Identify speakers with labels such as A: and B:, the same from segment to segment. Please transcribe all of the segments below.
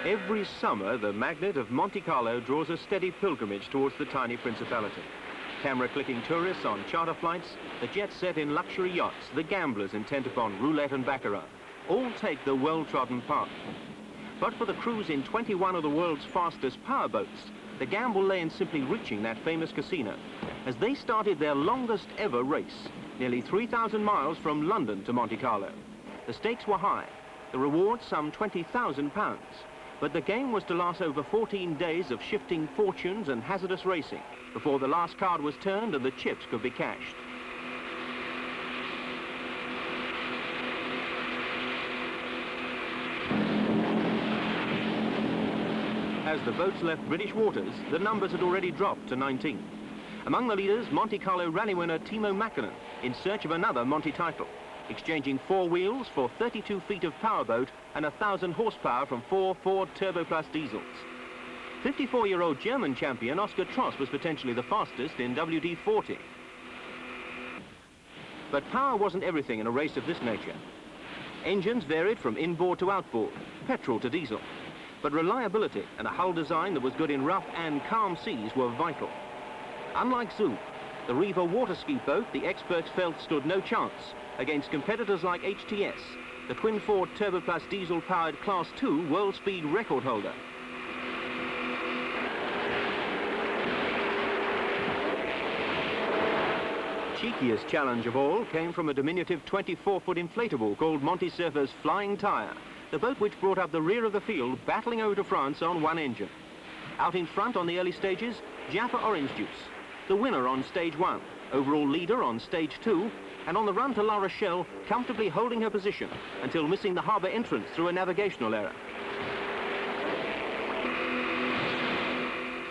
A: Every summer, the magnet of Monte Carlo draws a steady pilgrimage towards the tiny principality. Camera-clicking tourists on charter flights, the jet-set in luxury yachts, the gamblers intent upon roulette and baccarat, all take the well-trodden path. But for the crews in 21 of the world's fastest powerboats, the gamble lay in simply reaching that famous casino, as they started their longest ever race, nearly 3,000 miles from London to Monte Carlo. The stakes were high, the reward some £20,000, but the game was to last over 14 days of shifting fortunes and hazardous racing before the last card was turned and the chips could be cashed. As the boats left British waters, the numbers had already dropped to 19. Among the leaders, Monte Carlo rally winner Timo Mäkinen, in search of another Monte title, exchanging 4 wheels for 32 feet of powerboat and 1,000 horsepower from 4 Ford Turbo Plus diesels. 54-year-old German champion Oscar Tross was potentially the fastest in WD-40. But power wasn't everything in a race of this nature. Engines varied from inboard to outboard, petrol to diesel. But reliability and a hull design that was good in rough and calm seas were vital. Unlike Zoom, the Riva water ski boat, the experts felt stood no chance against competitors like HTS, the twin Ford Turbo Plus diesel-powered Class 2 world speed record holder. Cheekiest challenge of all came from a diminutive 24-foot inflatable called Monte Surfer's Flying Tyre, the boat which brought up the rear of the field, battling over to France on one engine. Out in front on the early stages, Jaffa Orange Juice, the winner on stage 1, overall leader on stage 2, and on the run to La Rochelle, comfortably holding her position until missing the harbour entrance through a navigational error.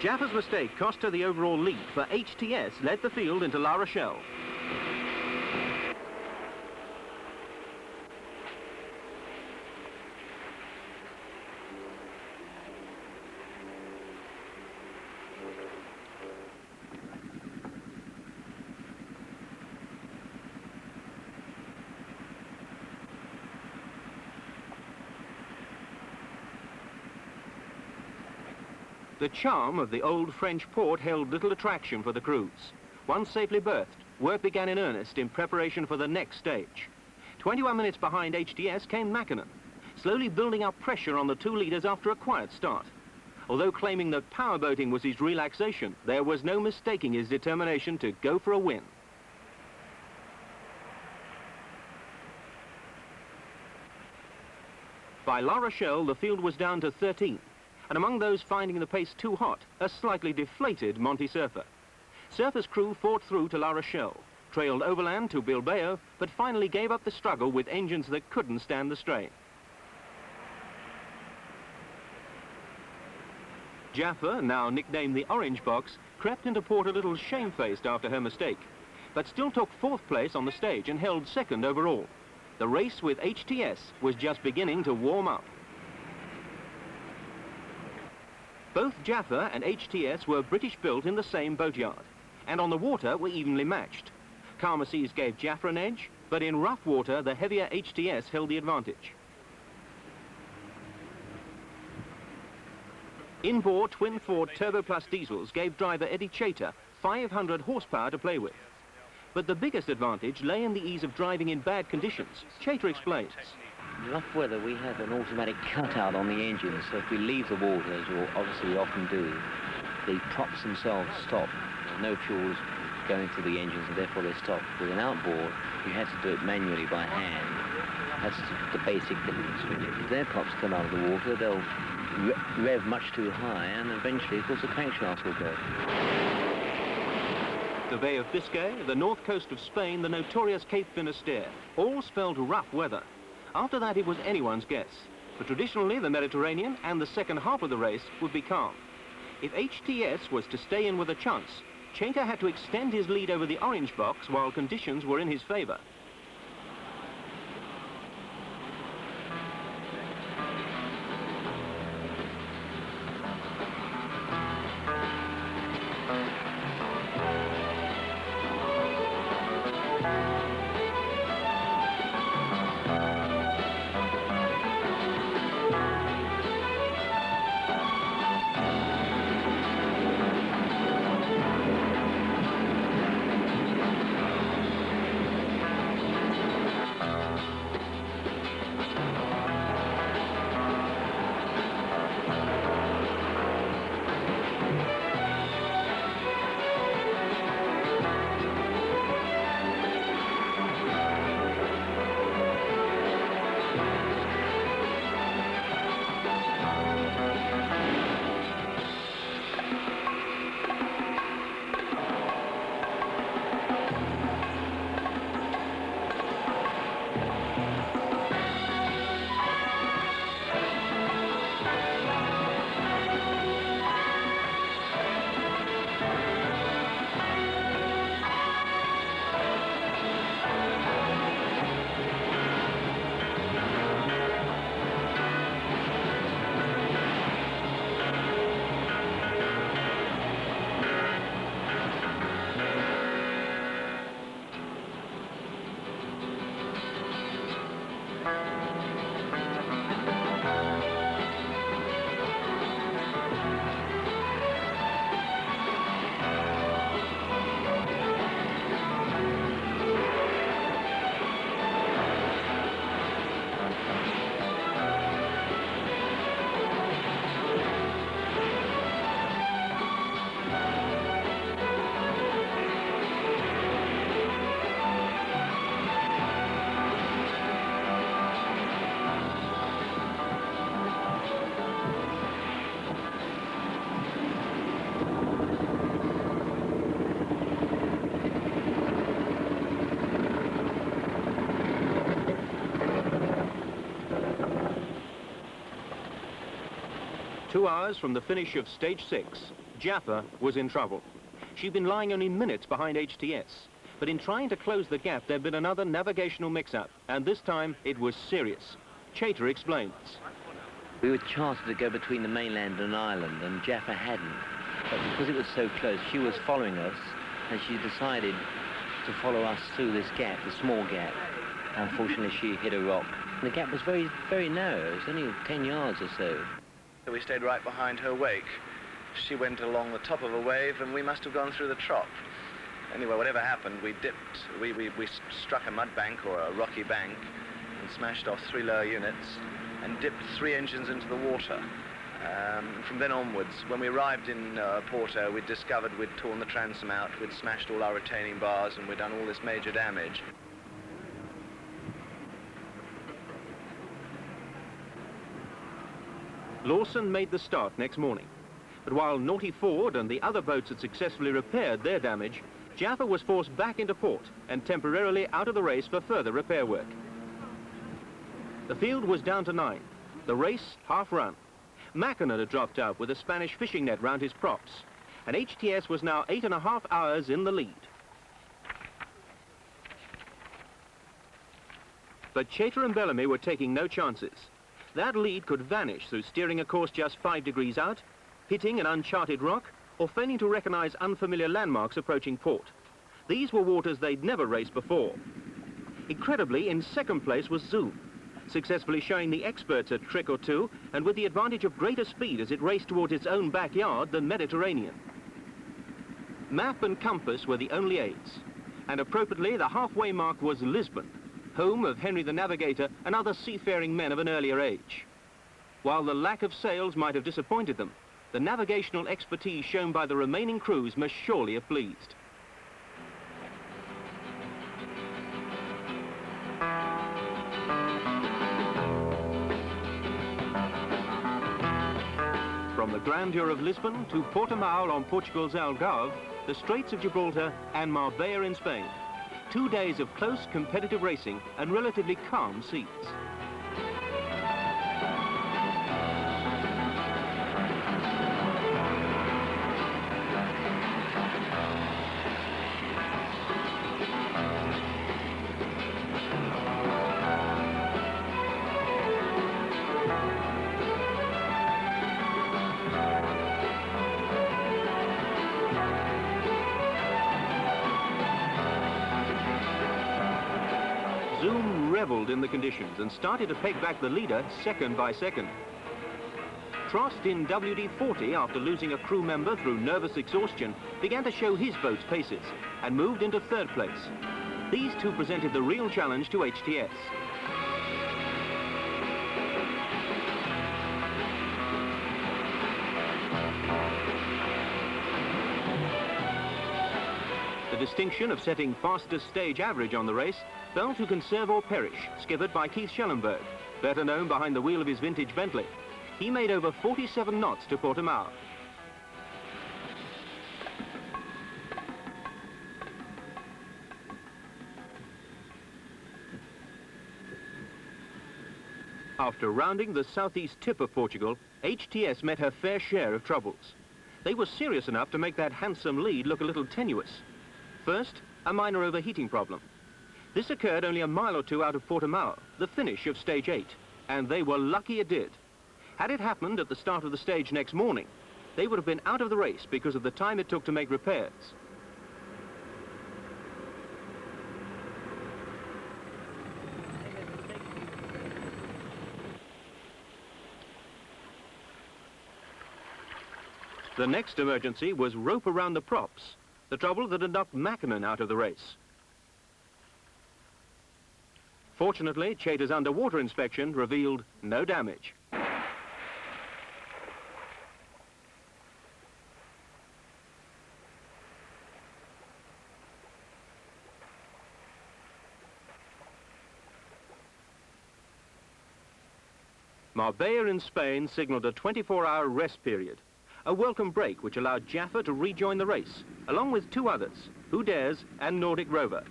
A: Jaffa's mistake cost her the overall lead, for HTS led the field into La Rochelle. The charm of the old French port held little attraction for the crews. Once safely berthed, work began in earnest in preparation for the next stage. 21 minutes behind HTS came Mäkinen, slowly building up pressure on the 2 leaders after a quiet start. Although claiming that powerboating was his relaxation, there was no mistaking his determination to go for a win. By La Rochelle, the field was down to 13. And among those finding the pace too hot, a slightly deflated Monte Surfer. Surfer's crew fought through to La Rochelle, trailed overland to Bilbao, but finally gave up the struggle with engines that couldn't stand the strain. Jaffa, now nicknamed the Orange Box, crept into port a little shamefaced after her mistake, but still took 4th place on the stage and held 2nd overall. The race with HTS was just beginning to warm up. Both Jaffa and HTS were British-built in the same boatyard, and on the water were evenly matched. Calmer seas gave Jaffa an edge, but in rough water, the heavier HTS held the advantage. Inboard twin Ford Turbo Plus diesels gave driver Eddie Chater 500 horsepower to play with. But the biggest advantage lay in the ease of driving in bad conditions. Chater explains.
B: In rough weather, we have an automatic cutout on the engine, so if we leave the water, as obviously we often do, the props themselves stop. No fuel's going through the engines, and therefore they stop. With an outboard, you had to do it manually by hand. That's the basic difference. If their props come out of the water, they'll rev much too high, and eventually, of course, the crankshaft will go.
A: The Bay of Biscay, the north coast of Spain, the notorious Cape Finisterre, all spelled rough weather. After that, it was anyone's guess. For traditionally, the Mediterranean and the second half of the race would be calm. If HTS was to stay in with a chance, Chater had to extend his lead over the Orange Box while conditions were in his favour. 2 hours from the finish of stage 6, Jaffa was in trouble. She'd been lying only minutes behind HTS, but in trying to close the gap, there'd been another navigational mix-up, and this time it was serious. Chater explains.
B: We were chartered to go between the mainland and Ireland, and Jaffa hadn't. But because it was so close, she was following us, and she decided to follow us through this gap, the small gap. Unfortunately, she hit a rock. The gap was very, very narrow. It was only 10 yards or so.
C: We stayed right behind her wake. She went along the top of a wave, and we must have gone through the trop. Anyway, whatever happened, we dipped. We struck a mud bank or a rocky bank and smashed off 3 lower units and dipped 3 engines into the water. From then onwards, when we arrived in Porto, we'd discovered we'd torn the transom out, we'd smashed all our retaining bars, and we'd done all this major damage.
A: Lawson made the start next morning. But while Naughty Ford and the other boats had successfully repaired their damage, Jaffa was forced back into port and temporarily out of the race for further repair work. The field was down to 9, the race half run. Mackinnon had dropped out with a Spanish fishing net round his props, and HTS was now 8.5 hours in the lead. But Chater and Bellamy were taking no chances. That lead could vanish through steering a course just 5 degrees out, hitting an uncharted rock, or failing to recognize unfamiliar landmarks approaching port. These were waters they'd never raced before. Incredibly, in second place was Zoom, successfully showing the experts a trick or two, and with the advantage of greater speed as it raced towards its own backyard, the Mediterranean. Map and compass were the only aids, and appropriately the halfway mark was Lisbon, home of Henry the Navigator and other seafaring men of an earlier age. While the lack of sails might have disappointed them, the navigational expertise shown by the remaining crews must surely have pleased. From the grandeur of Lisbon to Portimao on Portugal's Algarve, the Straits of Gibraltar and Marbella in Spain. 2 days of close competitive racing and relatively calm seas. Zoom revelled in the conditions and started to peg back the leader second by second. Trost in WD-40, after losing a crew member through nervous exhaustion, began to show his boat's paces and moved into 3rd place. These two presented the real challenge to HTS. The distinction of setting fastest stage average on the race fell to Conserve or Perish, skippered by Keith Schellenberg, better known behind the wheel of his vintage Bentley. He made over 47 knots to Portimao. After rounding the southeast tip of Portugal, HTS met her fair share of troubles. They were serious enough to make that handsome lead look a little tenuous. First, a minor overheating problem. This occurred only a mile or 2 out of Portimao, the finish of stage 8, and they were lucky it did. Had it happened at the start of the stage next morning, they would have been out of the race because of the time it took to make repairs. The next emergency was rope around the props, the trouble that had knocked Mackinnon out of the race. Fortunately, Chater's underwater inspection revealed no damage. Marbella in Spain signaled a 24-hour rest period, a welcome break which allowed Jaffa to rejoin the race, along with 2 others, Who Dares and Nordic Rover.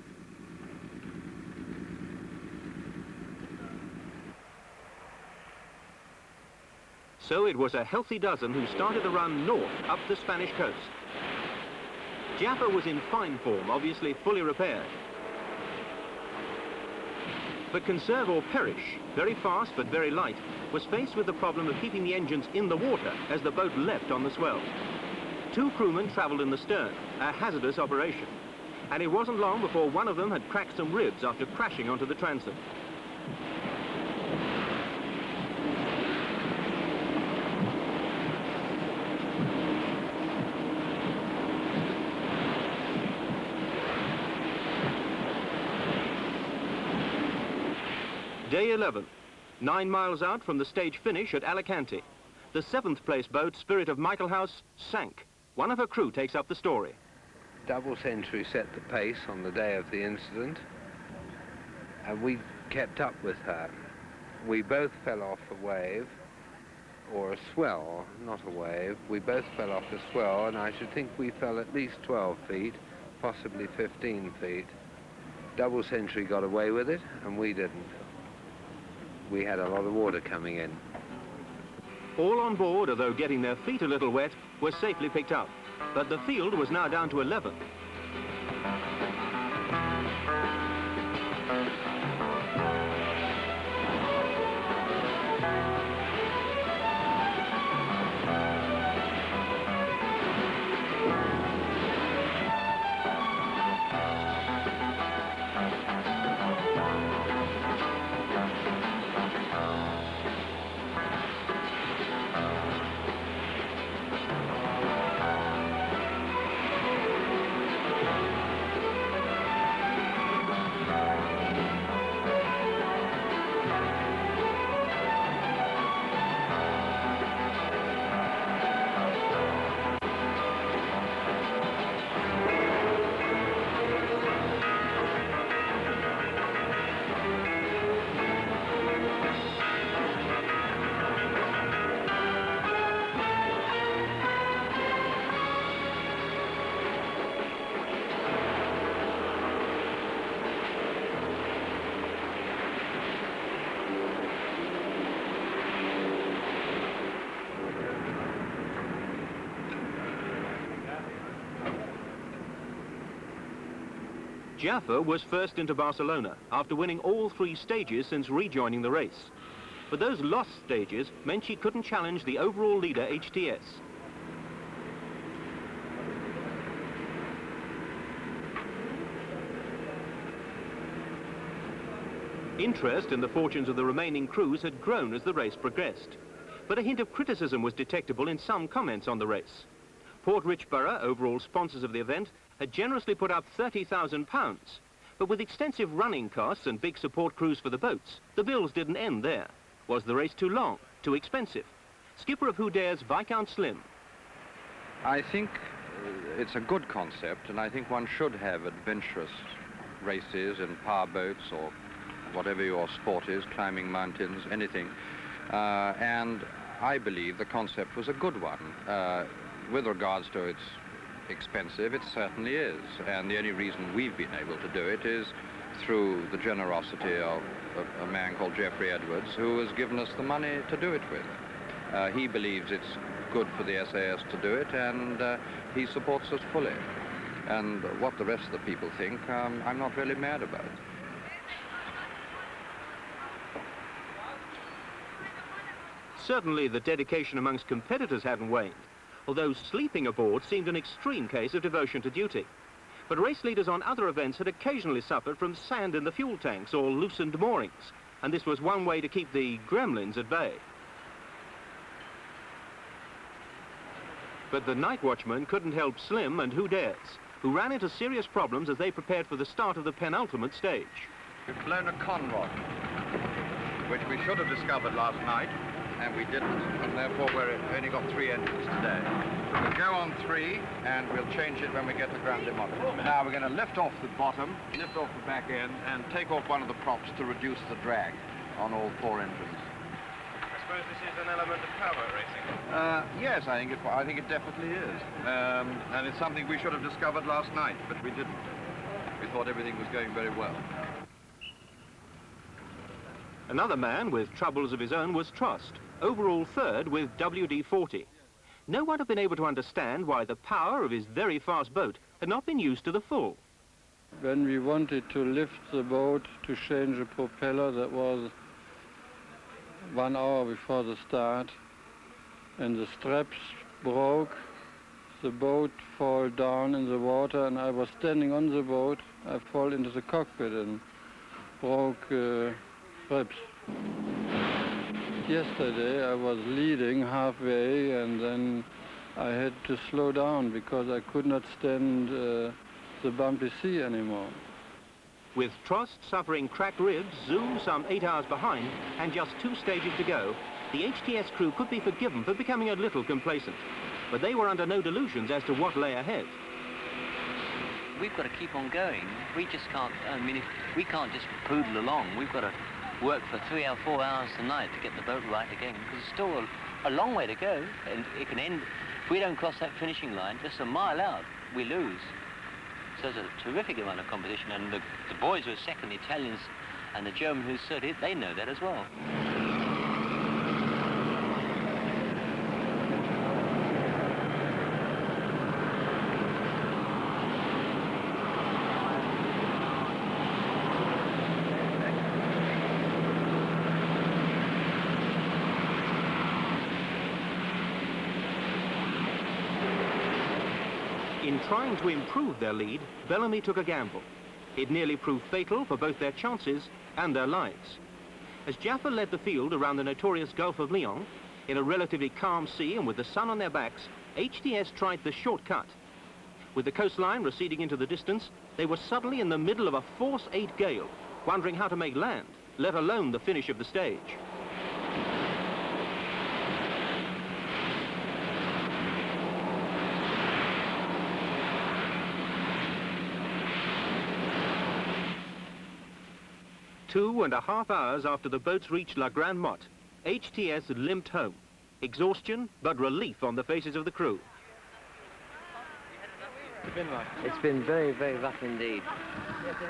A: So it was a healthy dozen who started the run north up the Spanish coast. Jaffa was in fine form, obviously fully repaired. But Conserve or Perish, very fast but very light, was faced with the problem of keeping the engines in the water as the boat leapt on the swell. 2 crewmen travelled in the stern, a hazardous operation. And it wasn't long before one of them had cracked some ribs after crashing onto the transom. Day 11, 9 miles out from the stage finish at Alicante. The 7th place boat, Spirit of Michaelhouse, sank. One of her crew takes up the story.
D: Double Century set the pace on the day of the incident, and we kept up with her. We both fell off a wave, or a swell, not a wave. We both fell off a swell, and I should think we fell at least 12 feet, possibly 15 feet. Double Century got away with it, and we didn't. We had a lot of water coming in.
A: All on board, although getting their feet a little wet, were safely picked up. But the field was now down to 11. Jaffa was first into Barcelona after winning all 3 stages since rejoining the race. But those lost stages meant she couldn't challenge the overall leader, HTS. Interest in the fortunes of the remaining crews had grown as the race progressed. But a hint of criticism was detectable in some comments on the race. Port Richborough, overall sponsors of the event, had generously put up £30,000. But with extensive running costs and big support crews for the boats, the bills didn't end there. Was the race too long, too expensive? Skipper of Who Dares, Viscount Slim.
E: I think it's a good concept, and I think one should have adventurous races in power boats or whatever your sport is, climbing mountains, anything. And I believe the concept was a good one. With regards to its expensive, it certainly is. And the only reason we've been able to do it is through the generosity of a man called Geoffrey Edwards, who has given us the money to do it with. He believes it's good for the SAS to do it, and he supports us fully. And what the rest of the people think, I'm not really mad about.
A: Certainly the dedication amongst competitors hadn't waned, although sleeping aboard seemed an extreme case of devotion to duty. But race leaders on other events had occasionally suffered from sand in the fuel tanks or loosened moorings, and this was one way to keep the gremlins at bay. But the night watchman couldn't help Slim and Who Dares, who ran into serious problems as they prepared for the start of the penultimate stage.
E: We've blown a conrod, which we should have discovered last night, and we didn't, and therefore we've only got 3 engines today. We'll go on 3, and we'll change it when we get to Grande-Monte. Now we're going to lift off the bottom, lift off the back end, and take off one of the props to reduce the drag on all 4 engines.
C: I suppose this is an element of PowerBoat racing?
E: Yes, I think it definitely is. And it's something we should have discovered last night, but we didn't. We thought everything was going very well.
A: Another man with troubles of his own was Trost, overall third with WD-40. No one had been able to understand why the power of his very fast boat had not been used to the full.
F: When we wanted to lift the boat to change the propeller, that was 1 hour before the start, and the straps broke, the boat fall down in the water, and I was standing on the boat. I fall into the cockpit and broke ribs. Yesterday I was leading halfway, and then I had to slow down because I could not stand the bumpy sea anymore.
A: With Trost suffering cracked ribs, Zoom some 8 hours behind, and just 2 stages to go, the HTS crew could be forgiven for becoming a little complacent. But they were under no delusions as to what lay ahead.
B: We've got to keep on going. We just can't, we can't just poodle along. We've got to work for 3 or 4 hours tonight to get the boat right again, because it's still a long way to go, and it can end, if we don't cross that finishing line, just a mile out, we lose. So there's a terrific amount of competition, and the boys who are second, the Italians and the German who's third, they know that as well.
A: In trying to improve their lead, Bellamy took a gamble. It nearly proved fatal for both their chances and their lives. As Jaffa led the field around the notorious Gulf of Lion, in a relatively calm sea and with the sun on their backs, HTS tried the shortcut. With the coastline receding into the distance, they were suddenly in the middle of a force 8 gale, wondering how to make land, let alone the finish of the stage. Two and a half hours after the boats reached La Grande Motte, HTS limped home. Exhaustion, but relief on the faces of the crew.
B: It's been very, very rough indeed.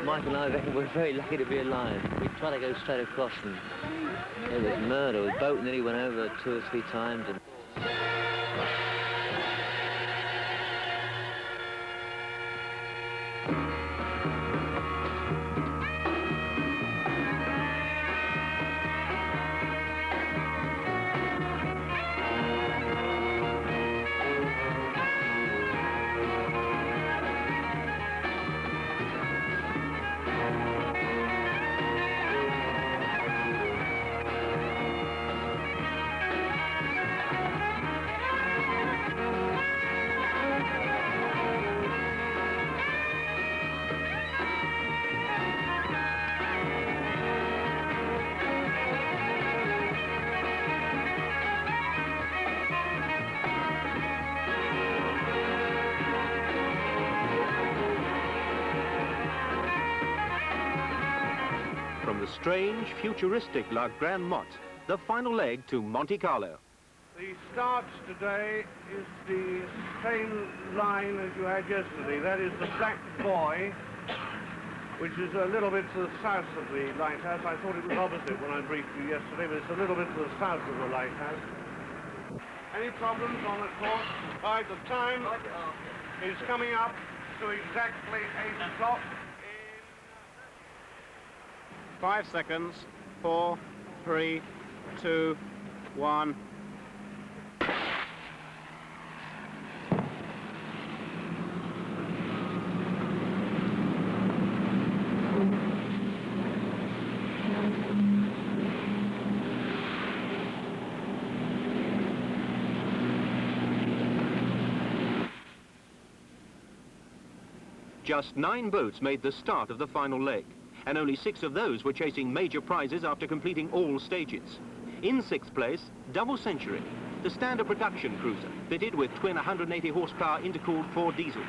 B: Mike and I reckon we're very lucky to be alive. We tried to go straight across, and it was murder. The boat nearly went over 2 or 3 times. And
A: From the strange, futuristic La Grande Motte, the final leg to Monte Carlo.
G: The start today is the same line as you had yesterday. That is the Black Buoy, which is a little bit to the south of the lighthouse. I thought it was opposite when I briefed you yesterday, but it's a little bit to the south of the lighthouse. Any problems on the course? All right, the time is coming up to exactly 8 o'clock.
A: 5 seconds, 4, 3, 2, 1. Just 9 boats made the start of the final leg, and only 6 of those were chasing major prizes after completing all stages. In 6th place, Double Century, the standard production cruiser, fitted with twin 180 horsepower intercooled 4 diesels,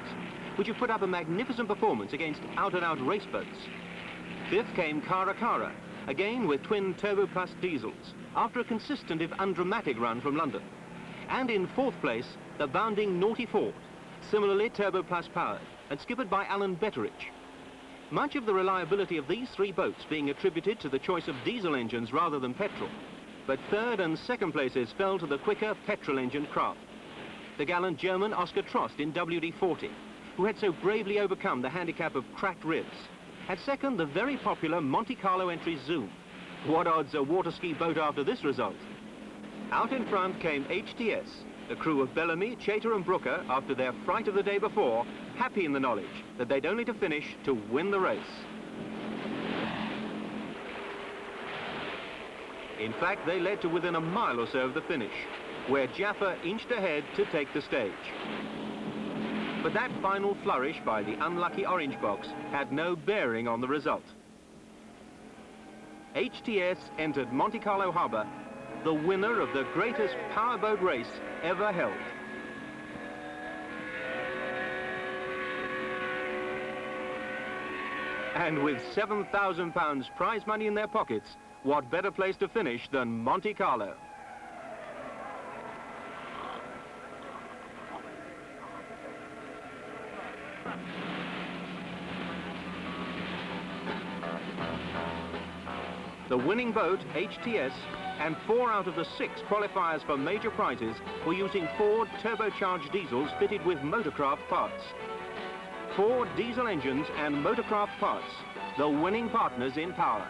A: which have put up a magnificent performance against out-and-out race boats. 5th came Cara Cara, again with twin Turbo Plus diesels, after a consistent if undramatic run from London. And in 4th place, the bounding Naughty Ford, similarly Turbo Plus powered, and skippered by Alan Betteridge. Much of the reliability of these 3 boats being attributed to the choice of diesel engines rather than petrol. but third and second places fell to the quicker petrol-engine craft. The gallant German Oscar Trost in WD-40, who had so bravely overcome the handicap of cracked ribs. At second, the very popular Monte Carlo entry Zoom. What odds a water ski boat after this result? Out in front came HTS, the crew of Bellamy, Chater and Brooker, after their fright of the day before, happy in the knowledge that they'd only to finish to win the race. In fact, they led to within a mile or so of the finish, where Jaffa inched ahead to take the stage. But that final flourish by the unlucky orange box had no bearing on the result. HTS entered Monte Carlo Harbour, the winner of the greatest powerboat race ever held. And with £7,000 prize money in their pockets, what better place to finish than Monte Carlo? The winning boat, HTS, and 4 out of the 6 qualifiers for major prizes were using Ford turbocharged diesels fitted with motorcraft parts. Ford diesel engines and motorcraft parts, the winning partners in power.